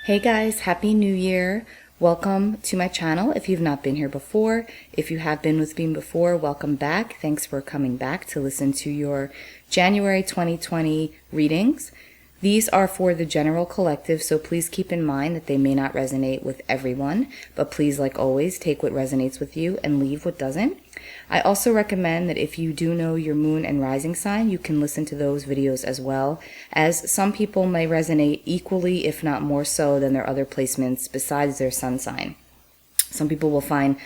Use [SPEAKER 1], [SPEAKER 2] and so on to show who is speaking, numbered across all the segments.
[SPEAKER 1] Hey guys, Happy New Year. Welcome to my channel if you've not been here before. If you have been with me before, welcome back. Thanks for coming back to listen to your January 2020 readings. These are for the general collective, so please keep in mind that they may not resonate with everyone, but please, like always, take what resonates with you and leave what doesn't. I also recommend that if you do know your moon and rising sign, you can listen to those videos as well, as some people may resonate equally, if not more so, than their other placements besides their sun sign. Some people will find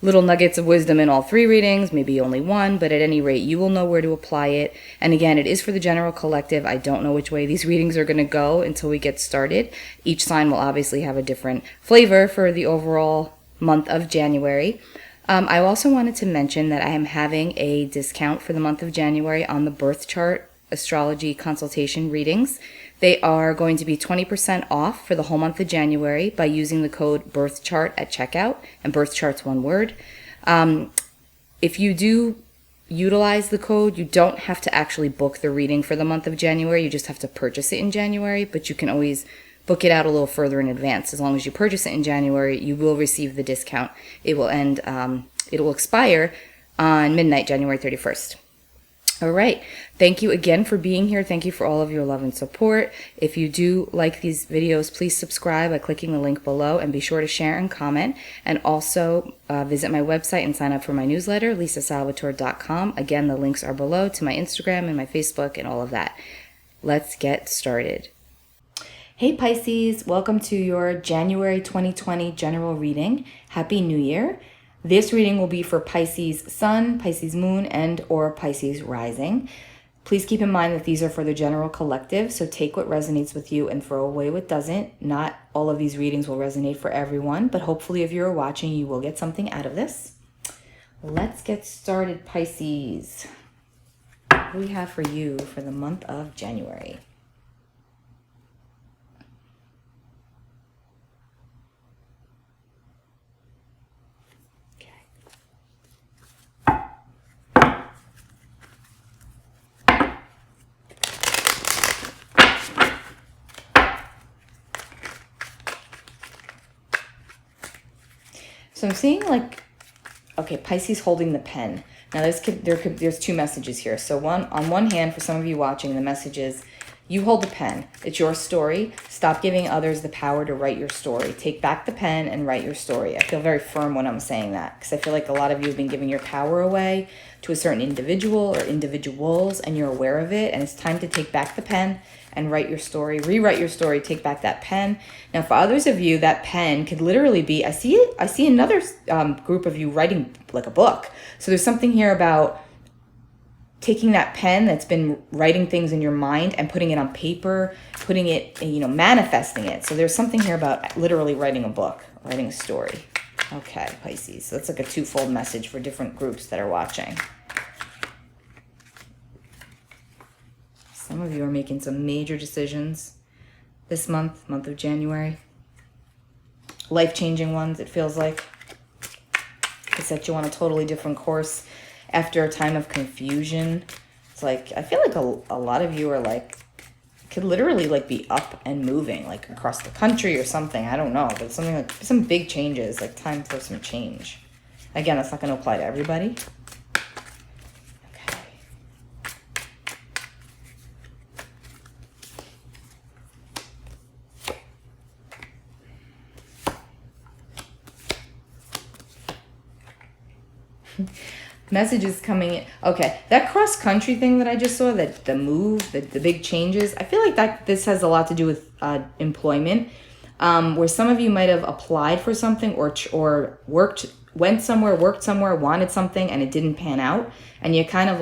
[SPEAKER 1] little nuggets of wisdom in all three readings, maybe only one, but at any rate, you will know where to apply it. And again, it is for the general collective. I don't know which way these readings are going to go until we get started. Each sign will obviously have a different flavor for the overall month of January. I also wanted to mention that I am having a discount for the month of January on the birth chart astrology consultation readings. They are going to be 20% off for the whole month of January by using the code BIRTHCHART at checkout, and birth chart's one word. If you do utilize the code, you don't have to actually book the reading for the month of January. You just have to purchase it in January, but you can always book it out a little further in advance. As long as you purchase it in January, you will receive the discount. It will expire on midnight, January 31st. All right. Thank you again for being here. Thank you for all of your love and support. If you do like these videos, please subscribe by clicking the link below, and be sure to share and comment. And also visit my website and sign up for my newsletter, lisasalvatore.com. Again, the links are below to my Instagram and my Facebook and all of that. Let's get started. Hey Pisces, welcome to your January 2020 general reading. Happy New Year. This reading will be for Pisces Sun, Pisces Moon, and or Pisces Rising. Please keep in mind that these are for the general collective, so take what resonates with you and throw away what doesn't. Not all of these readings will resonate for everyone, but hopefully if you're watching, you will get something out of this. Let's get started, Pisces. What do we have for you for the month of January? So I'm seeing Pisces holding the pen. Now there's two messages here. So on one hand, for some of you watching, the message is you hold the pen. It's your story. Stop giving others the power to write your story. Take back the pen and write your story. I feel very firm when I'm saying that, because I feel like a lot of you have been giving your power away to a certain individual or individuals, and you're aware of it, and it's time to take back the pen and write your story, rewrite your story, take back that pen. Now, for others of you, that pen could literally be, I see another group of you writing like a book. So there's something here about taking that pen that's been writing things in your mind and putting it on paper, putting it, manifesting it. So there's something here about literally writing a book, writing a story. Okay, Pisces. So that's like a twofold message for different groups that are watching. Some of you are making some major decisions this month of January. Life-changing ones, it feels like. It set you on a totally different course after a time of confusion. It's like, I feel like a lot of you are could literally be up and moving, across the country or something. I don't know, but something some big changes, time for some change. Again, that's not going to apply to everybody. Messages coming in. Okay, that cross-country thing that I just saw, that the move, the big changes, I feel like this has a lot to do with employment, where some of you might have applied for something or went somewhere, worked somewhere, wanted something, and it didn't pan out, and you kind of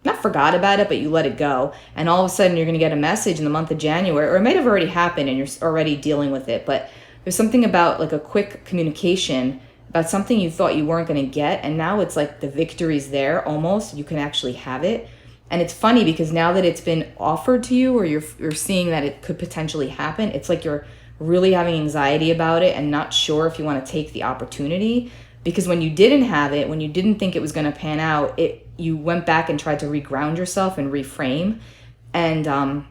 [SPEAKER 1] not forgot about it, but you let it go, and all of a sudden you're going to get a message in the month of January, or it might have already happened and you're already dealing with it, but there's something about a quick communication about something you thought you weren't going to get, and now it's the victory's there almost. You can actually have it. And it's funny because now that it's been offered to you, or you're seeing that it could potentially happen, it's like you're really having anxiety about it and not sure if you want to take the opportunity. Because when you didn't have it, when you didn't think it was going to pan out, you went back and tried to reground yourself and reframe. And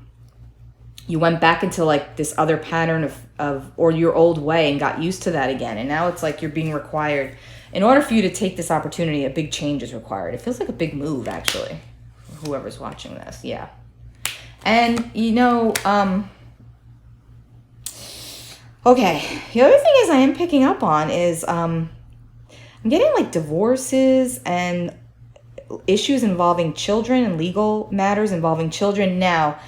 [SPEAKER 1] you went back into like this other pattern of or your old way and got used to that again. And now it's like you're being required. In order for you to take this opportunity, a big change is required. It feels like a big move, actually, for whoever's watching this. Yeah. And, you know, okay. The other thing is I am picking up on is I'm getting like divorces and issues involving children and legal matters involving children. Now,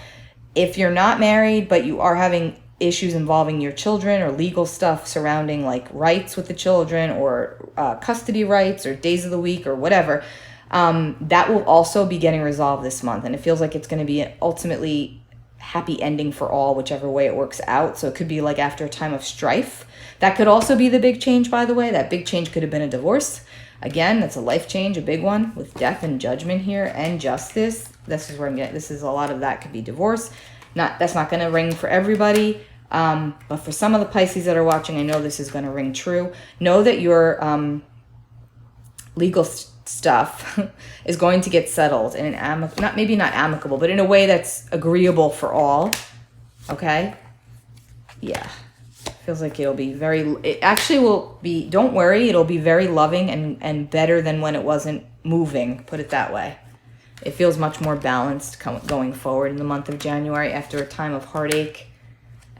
[SPEAKER 1] if you're not married, but you are having issues involving your children or legal stuff surrounding like rights with the children or custody rights or days of the week or whatever, that will also be getting resolved this month. And it feels like it's going to be an ultimately happy ending for all, whichever way it works out. So it could be like after a time of strife. That could also be the big change, by the way. That big change could have been a divorce. Again, that's a life change, a big one with death and judgment here and justice. This is where I'm getting, this is a lot of that could be divorce. That's not going to ring for everybody. But for some of the Pisces that are watching, I know this is going to ring true. Know that your legal stuff is going to get settled in an maybe not amicable, but in a way that's agreeable for all. Okay? Yeah. Feels like it actually will be, don't worry, it'll be very loving and better than when it wasn't moving, put it that way. It feels much more balanced going forward in the month of January after a time of heartache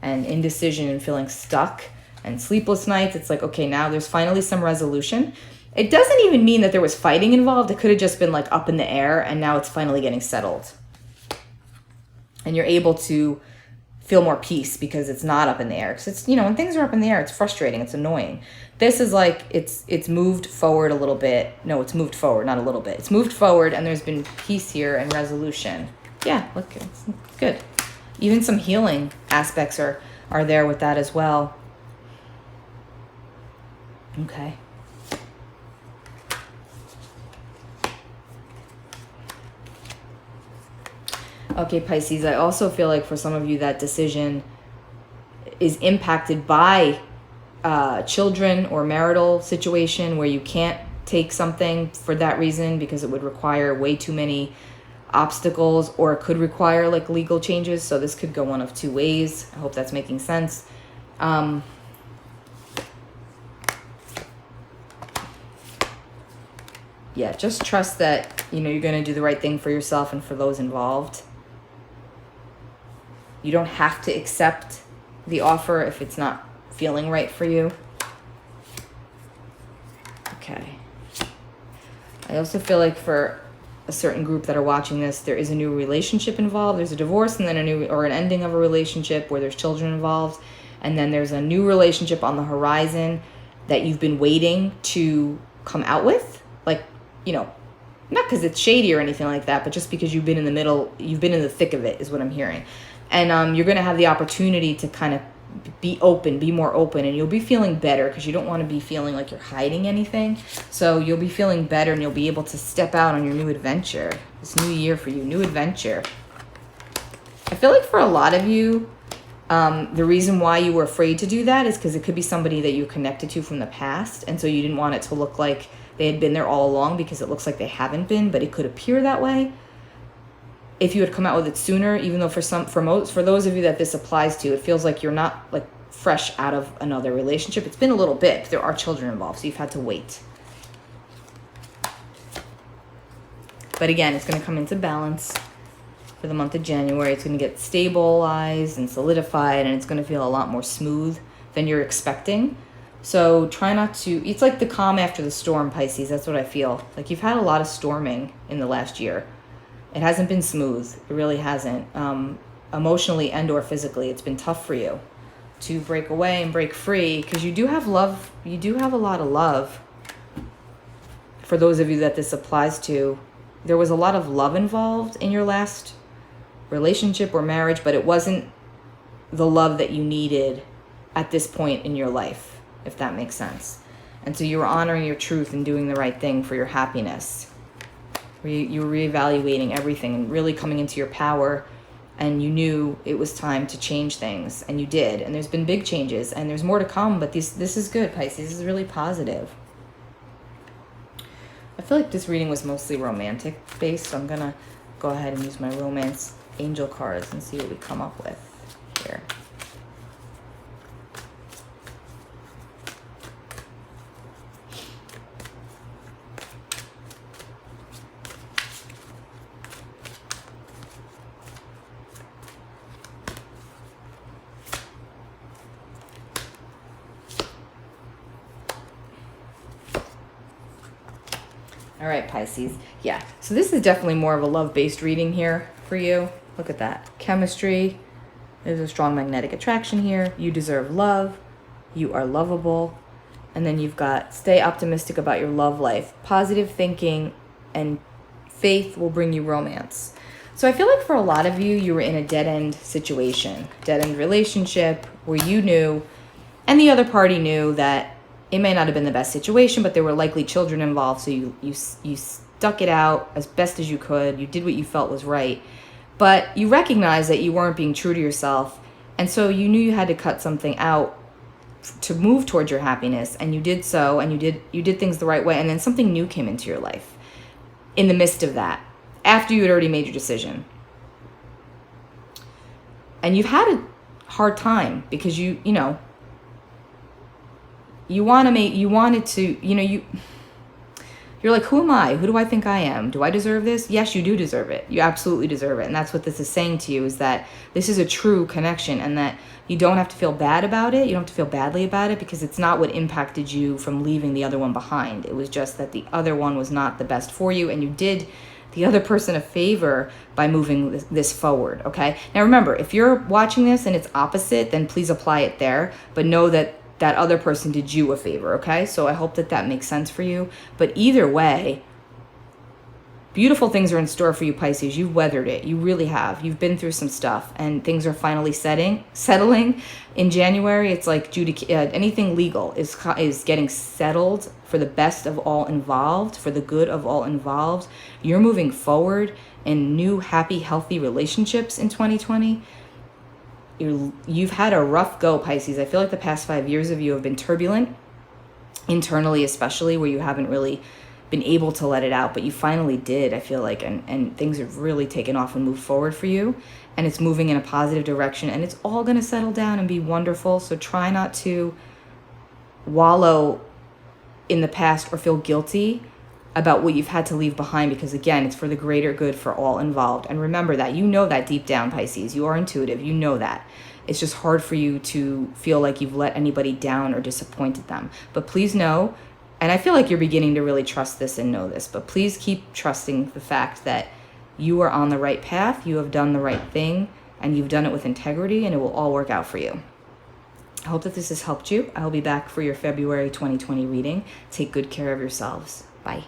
[SPEAKER 1] and indecision and feeling stuck and sleepless nights. It's like, okay, now there's finally some resolution. It doesn't even mean that there was fighting involved. It could have just been like up in the air, and now it's finally getting settled. And you're able to feel more peace because it's not up in the air. Because it's, you know, when things are up in the air, it's frustrating, it's annoying. This is like, it's moved forward a little bit. No, it's moved forward, not a little bit. It's moved forward, and there's been peace here and resolution. Yeah, look, it's good. Even some healing aspects are there with that as well. Okay. Okay, Pisces, I also feel like for some of you that decision is impacted by children or marital situation where you can't take something for that reason because it would require way too many obstacles, or it could require like legal changes. So this could go one of two ways. I hope that's making sense. Yeah, just trust that, you know, you're going to do the right thing for yourself and for those involved. You don't have to accept the offer if it's not feeling right for you. Okay. I also feel like for a certain group that are watching this, there is a new relationship involved. There's a divorce and then an ending of a relationship where there's children involved. And then there's a new relationship on the horizon that you've been waiting to come out with. Like, you know, not because it's shady or anything like that, but just because you've been in the middle, you've been in the thick of it is what I'm hearing. And you're going to have the opportunity to kind of be open, be more open, and you'll be feeling better because you don't want to be feeling like you're hiding anything. So you'll be feeling better and you'll be able to step out on your new adventure. This new year for you, new adventure. I feel like for a lot of you, the reason why you were afraid to do that is because it could be somebody that you connected to from the past. And so you didn't want it to look like they had been there all along because it looks like they haven't been, but it could appear that way. If you had come out with it sooner, even though for those of you that this applies to, it feels like you're not like fresh out of another relationship. It's been a little bit. There are children involved, so you've had to wait. But again, it's going to come into balance for the month of January. It's going to get stabilized and solidified, and it's going to feel a lot more smooth than you're expecting. So try not to, it's like the calm after the storm, Pisces. That's what I feel. Like you've had a lot of storming in the last year. It hasn't been smooth. It really hasn't. Emotionally and or physically, it's been tough for you to break away and break free because you do have love. You do have a lot of love. For those of you that this applies to, there was a lot of love involved in your last relationship or marriage, but it wasn't the love that you needed at this point in your life, if that makes sense. And so you were honoring your truth and doing the right thing for your happiness. You were reevaluating everything and really coming into your power, and you knew it was time to change things, and you did. And there's been big changes, and there's more to come, but this is good, Pisces. This is really positive. I feel like this reading was mostly romantic based, so I'm going to go ahead and use my romance angel cards and see what we come up with. here. All right, Pisces. Yeah, so this is definitely more of a love-based reading here for you. Look at that. Chemistry. There's a strong magnetic attraction here. You deserve love. You are lovable. And then you've got stay optimistic about your love life. Positive thinking and faith will bring you romance. So I feel like for a lot of you, you were in a dead-end situation, dead-end relationship where you knew and the other party knew that it may not have been the best situation, but there were likely children involved, so you stuck it out as best as you could. You did what you felt was right, but you recognized that you weren't being true to yourself, and so you knew you had to cut something out to move towards your happiness, and you did so, and you did things the right way, and then something new came into your life in the midst of that, after you had already made your decision. And you've had a hard time because you're like, who am I? Who do I think I am? Do I deserve this? Yes, you do deserve it. You absolutely deserve it. And that's what this is saying to you, is that this is a true connection and that you don't have to feel bad about it. You don't have to feel badly about it because it's not what impacted you from leaving the other one behind. It was just that the other one was not the best for you, and you did the other person a favor by moving this forward, okay? Now remember, if you're watching this and it's opposite, then please apply it there, but know that that other person did you a favor, okay? So I hope that that makes sense for you. But either way, beautiful things are in store for you, Pisces. You've weathered it. You really have. You've been through some stuff, and things are finally settling. In January, it's like anything legal is getting settled for the best of all involved, for the good of all involved. You're moving forward in new, happy, healthy relationships in 2020. You've had a rough go, Pisces. I feel like the past 5 years of you have been turbulent, internally especially, where you haven't really been able to let it out, but you finally did, I feel like, and things have really taken off and moved forward for you, and it's moving in a positive direction, and it's all going to settle down and be wonderful. So try not to wallow in the past or feel guilty about what you've had to leave behind, because again, it's for the greater good for all involved. And remember that. You know that deep down, Pisces. You are intuitive. You know that. It's just hard for you to feel like you've let anybody down or disappointed them. But please know, and I feel like you're beginning to really trust this and know this, but please keep trusting the fact that you are on the right path, you have done the right thing, and you've done it with integrity, and it will all work out for you. I hope that this has helped you. I'll be back for your February 2020 reading. Take good care of yourselves. Bye.